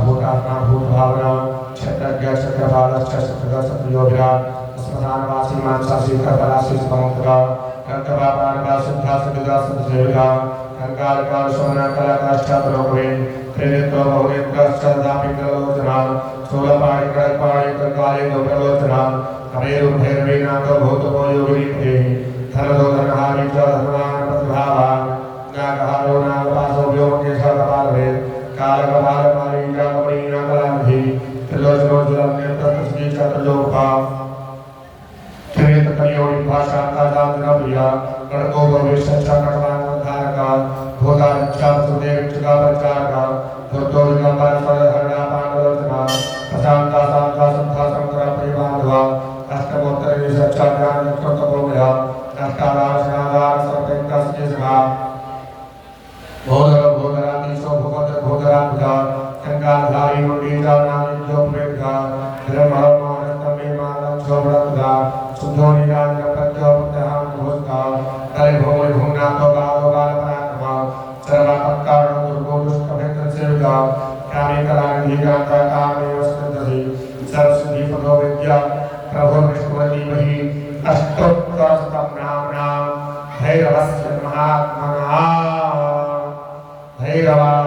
भूतात्मा भूतभावना क्षत्रज्ञ क्षत्रपालश्च क्षत्रसत्योभिरा स्मशानवासी मांसासी कर्पलासी समुद्रा कर्तवापारवा सिद्धा सिद्धा सिद्धसेविका कंकालकाल सोना कलाकाष्ठापरोपरे त्रिनेत्रो बहुनेत्रश्चदापिंगलोचना शूलपाणि कड़कपाणि कंकाले दोप्रलोचना हरेरुभैर्वीनाथो भूतमो योगिनीते धनदो धनहारी च धनवान प्रतिभावा नागहारो नागपासो व्योमकेशकपालवे कालकपालमारी जागमणीनागलानिधि त्रिलोचनोज्ज्वलं नेत्रतस्मै चतुर्लोका भाषाप्रिया गणको भविष्यच्चा कटवानोद्धारका भूतारक्षा सुदेवच्चा प्रचारका भूतोर्गम्बरस्वरहरणापानलोचना प्रशान्ता शान्ता शुद्धा शंकर परिबान्धवा अष्टमोत्तरविंशच्चा ज्ञानकृतभूमया अष्टादशनादार सर्वैकस्येषा भोदर भोदराधीशो भूपत्र भोदरान्धा कंकालधारी मुंडीजा नानिजो प्रेतगा ब्रह्ममानंदमे मानं शोभरत्गा शुद्धो निरांजन प्रत्यो पुत्रहान भूतका तले भूमि भूमनाथो गादो गालपरात्मा सर्वपत्तारणो दुर्गो दुष्टभेत्र सेविका कामे कलानिधि गाता कामे वस्तुतहि सरस्वती पदो विद्या प्रभो विष्णुवती मही अष्टोत्तरशतं नाम्नां भैरवस्य महात्मनः भैरवाय